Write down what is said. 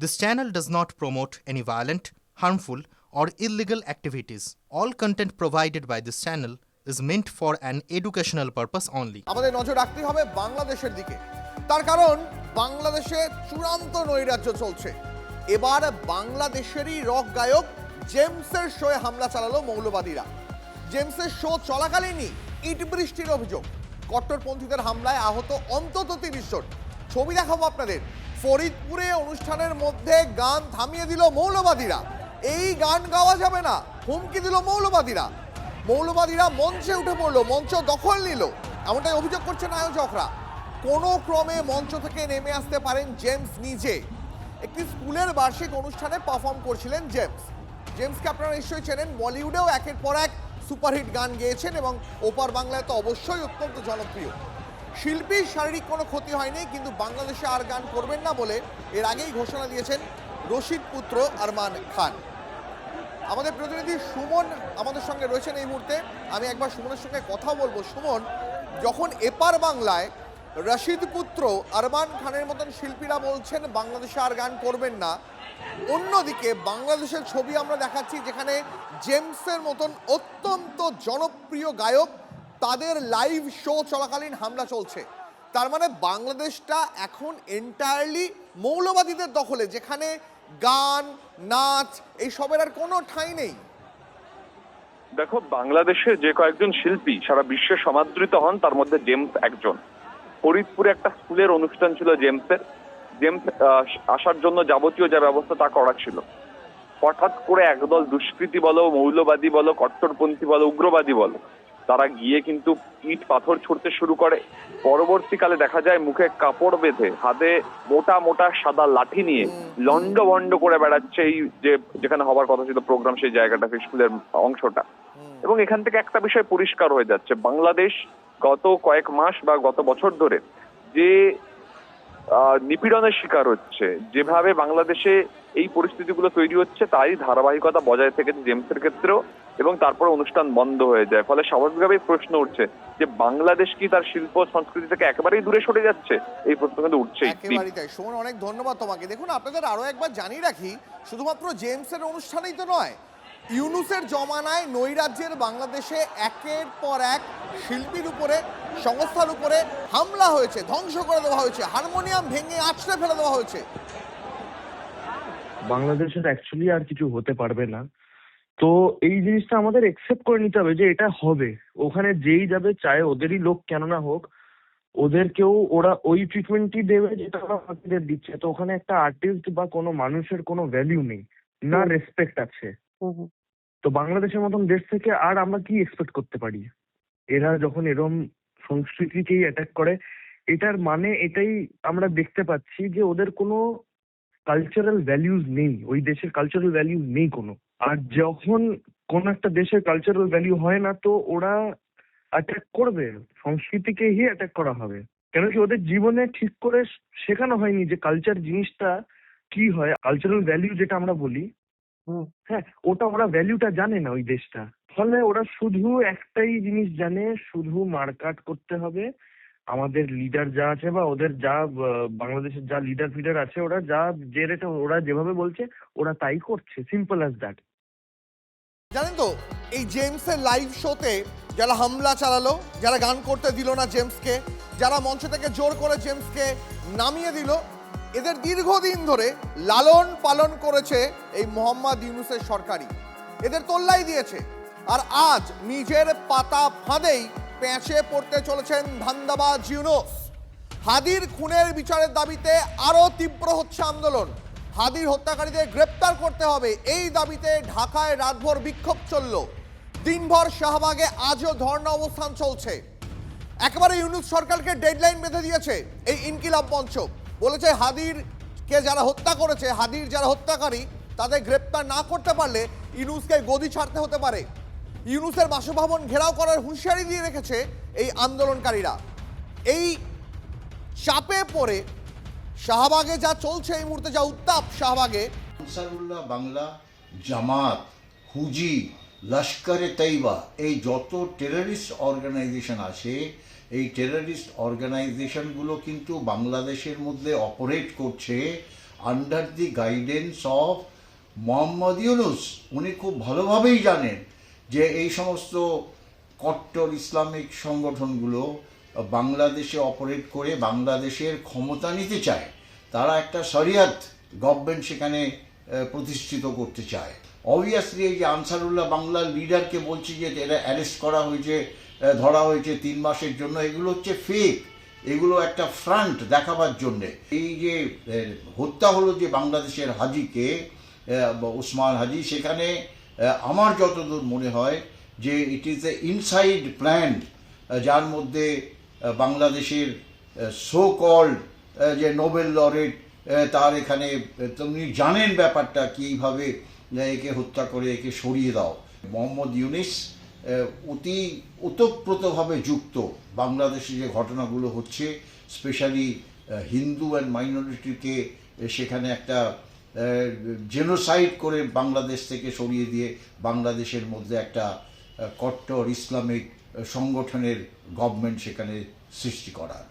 This channel does not promote any violent, harmful, or illegal activities. All content provided by this channel is meant for an educational purpose only. আমাদের নজর রাখতে হবে বাংলাদেশের দিকে, তার কারণ বাংলাদেশে চূড়ান্ত নৈরাজ্য চলছে। এবার বাংলাদেশেরই রক গায়ক জেমসের শোয়ে হামলা চালালো মৌলবাদীরা। জেমসের শো চলাকালীনই ইট বৃষ্টির অভিযোগ। কট্টরপন্থীদের হামলায় আহত অন্তত 30 জন। ছবি দেখাবো আপনাদের। ফরিদপুরে অনুষ্ঠানের মধ্যে গান থামিয়ে দিল মৌলবাদীরা। এই গান গাওয়া যাবে না, হুমকি দিল মৌলবাদীরা। মৌলবাদীরা মঞ্চে উঠে পড়লো, মঞ্চ দখল নিল, এমনটাই অভিযোগ করছেন আয়োজকরা। কোনো ক্রমে মঞ্চ থেকে নেমে আসতে পারেন জেমস নিজে। একটি স্কুলের বার্ষিক অনুষ্ঠানে পারফর্ম করছিলেন জেমসকে আপনারা নিশ্চয়ই চেনেন। বলিউডেও একের পর এক সুপারহিট গান গেয়েছেন এবং ওপার বাংলায় তো অবশ্যই অত্যন্ত জনপ্রিয়। শিল্পীর শারীরিক কোনো ক্ষতি হয়নি, কিন্তু বাংলাদেশে আর গান করবেন না বলে এর আগেই ঘোষণা দিয়েছেন রশিদ পুত্র আরমান খান। আমাদের প্রতিনিধি সুমন আমাদের সঙ্গে রয়েছেন এই মুহূর্তে। আমি একবার সুমনের সঙ্গে কথা বলবো। সুমন, যখন এপার বাংলায় রশিদ পুত্র আরমান খানের মতন শিল্পীরা বলছেন বাংলাদেশে আর গান করবেন না, অন্যদিকে বাংলাদেশের ছবি আমরা দেখাচ্ছি যেখানে জেমসের মতন অত্যন্ত জনপ্রিয় গায়ক তাদের লাইভ শো চলাকালীন হামলা চলছে। তার মানে বাংলাদেশটা এখন এন্টায়ারলি মৌলবাদীদের দখলে, যেখানে গান নাচ এইসবের আর কোনো ঠাঁই নেই। দেখো, বাংলাদেশে যে কয়েকজন শিল্পী সারা বিশ্বে সমাদৃত হন তার মধ্যে জেমস একজন। ফরিদপুরে একটা স্কুলের অনুষ্ঠান ছিল জেমসের। জেমস আসার জন্য যাবতীয় যা ব্যবস্থা তা করা ছিল। হঠাৎ করে একদল দুষ্কৃতী বলো, মৌলবাদী বলো, কট্টরপন্থী বলো, উগ্রবাদী বলো, তারা গিয়ে কিন্তু ইট পাথর ছুড়তে শুরু করে। পরবর্তীকালে দেখা যায় মুখে কাপড় বেঁধে হাতে মোটা মোটা সাদা লাঠি নিয়ে লন্ডভন্ড করে বেড়াচ্ছে এই যেখানে হবার কথা ছিল প্রোগ্রাম, সেই জায়গাটা, স্কুলের অংশটা। এবং এখান থেকে একটা বিষয় পরিষ্কার হয়ে যাচ্ছে, বাংলাদেশ গত কয়েক মাস বা গত বছর ধরে যে নিপীড়নের শিকার হচ্ছে, যেভাবে বাংলাদেশে এই পরিস্থিতিগুলো তৈরি হচ্ছে, তাই ধারাবাহিকতা বজায় থেকেছে জেমসের ক্ষেত্রেও, এবং তারপরে অনুষ্ঠান বন্ধ হয়ে যায়। ফলে স্বাভাবিকভাবেই প্রশ্ন উঠছে যে বাংলাদেশ কি তার শিল্প সংস্কৃতি থেকে একেবারেই দূরে সরে যাচ্ছে? এই প্রশ্ন কিন্তু উঠছেই। একেবারেই তাই। সুমন, অনেক ধন্যবাদ তোমাকে। দেখুন, আপনাদের আরো একবার জানিয়ে রাখি, শুধুমাত্র জেমসের অনুষ্ঠানেই তো নয়, ইউনুসের জমানায় নৈরাজ্যের বাংলাদেশে একের পর এক শিল্পীর উপরে, সংস্থার উপরে হামলা হয়েছে, ধ্বংস করে দেওয়া হয়েছে, হারমোনিয়াম ভেঙে আছড়ে ফেলে দেওয়া হয়েছে। বাংলাদেশের অ্যাকচুয়ালি আর কিছু হতে পারবে না। তো এই জিনিসটা আমাদের একসেপ্ট করে নিতে হবে যে এটা হবে। ওখানে যেই যাবে, চায় ওদেরই লোক কেন না হোক, ওদেরকেও ওরা ওই ট্রিটমেন্টই দেবে যেটা ওরা বাকিদের দিচ্ছে। তো ওখানে একটা আর্টিস্ট বা কোনো মানুষের কোনো ভ্যালিউ নেই, না রেসপেক্ট আছে। তো বাংলাদেশের মতন দেশ থেকে আর আমরা কি এক্সপেক্ট করতে পারি? এরা যখন এরম সংস্কৃতিকেই অ্যাটাক করে, এটার মানে এটাই আমরা দেখতে পাচ্ছি যে ওদের কোনো কালচারাল ভ্যালিউজ নেই, ওই দেশের কালচারাল ভ্যালিউ নেই কোনো। আর যখন কোন একটা দেশের কালচারাল ভ্যালিউ হয় না, তো ওরা অ্যাটাক করবে, সংস্কৃতিকেই অ্যাটাক করা হবে। কেন কি ওদের জীবনে ঠিক করে শেখানো হয়নি যে কালচার জিনিসটা কি হয়। কালচারাল ভ্যালিউ যেটা আমরা বলি, হ্যাঁ, ওরা ভ্যালিউটা জানে না ওই দেশটা। ফলে ওরা শুধু একটাই জিনিস জানে, শুধু মারকাট করতে হবে। আমাদের লিডার যা আছে বা ওদের যা বাংলাদেশের যা লিডার ফিডার আছে, ওরা যা যে রেটে ওরা যেভাবে বলছে ওরা তাই করছে, সিম্পল অ্যাজ দ্যাট। জানেন তো, এই জেমসের লাইভ শোতে যারা হামলা চালালো, যারা গান করতে দিল না জেমসকে, যারা মঞ্চ থেকে জোর করে জেমসকে নামিয়ে দিল, এদের দীর্ঘদিন ধরে লালন পালন করেছে এই মোহাম্মদ ইউনুসের সরকারি। এদের তোল্লাই দিয়েছে। আর আজ নিজের পাতা ফাঁদেই প্যাঁচে পড়তে চলেছেন ধান্দাবাজ ইউনুস। হাদির খুনের বিচারের দাবিতে আরো তীব্র হচ্ছে আন্দোলন। হাদির হত্যাকারীদের গ্রেপ্তার করতে হবে, এই দাবিতে ঢাকায় রাতভর বিক্ষোভ চলল। দিনভর শাহবাগে আজও ধর্ণা অবস্থান চলছে। একেবারে ইউনুস সরকারকে ডেডলাইন বেঁধে দিয়েছে এই ইনকিলাব মঞ্চ। বলেছে হাদিরকে যারা হত্যা করেছে, হাদির যারা হত্যাকারী, তাদের গ্রেপ্তার না করতে পারলে ইউনুসকে গদি ছাড়তে হতে পারে। ইউনুসের বাসভবন ঘেরাও করার হুঁশিয়ারি দিয়ে রেখেছে এই আন্দোলনকারীরা। এই চাপে পড়ে শাহবাগে যা চলছে এই মুহূর্তে, যা উত্তাপ শাহবাগে, আনসারুল্লাহ বাংলা, জামাত, হুজি, লস্করে তৈবা, এই যত টেররিস্ট অর্গানাইজেশন আছে, এই টেররিস্ট অর্গানাইজেশনগুলো কিন্তু বাংলাদেশের মধ্যে অপারেট করছে under the guidance of Mohammad Yunus. উনি খুব ভালোভাবেই জানেন যে এই সমস্ত কট্টর ইসলামিক সংগঠনগুলো বাংলাদেশে অপারেট করে বাংলাদেশের ক্ষমতা নিতে চায়। তারা একটা শরিয়াত গভর্নমেন্ট সেখানে প্রতিষ্ঠিত করতে চায়। অবভিয়াসলি এই যে আনসারুল্লাহ বাংলার লিডারকে বলছি যে এরা অ্যারেস্ট করা হয়েছে, ধরা হয়েছে 3 মাসের জন্য, এগুলো হচ্ছে ফেক, এগুলো একটা ফ্রন্ট দেখাবার জন্যে। এই যে হত্যা হলো যে বাংলাদেশের হাজিকে, ওসমান হাজি, সেখানে আমার যতদূর মনে হয় যে it is a inside plan, যার মধ্যে বাংলাদেশের সো কল্ড যে নোবেল লরেট তার এখানে তুমি জানেন ব্যাপারটা কীভাবে একে হত্যা করে একে সরিয়ে দাও। মোহাম্মদ ইউনুস অতি ওতপ্রোতভাবে যুক্ত বাংলাদেশে যে ঘটনাগুলো হচ্ছে, স্পেশালি হিন্দু অ্যান্ড মাইনরিটিকে সেখানে একটা জেনোসাইড করে বাংলাদেশ থেকে সরিয়ে দিয়ে বাংলাদেশের মধ্যে একটা কট্টর ইসলামিক সংগঠনের গভর্নমেন্ট সেখানে সৃষ্টি করার।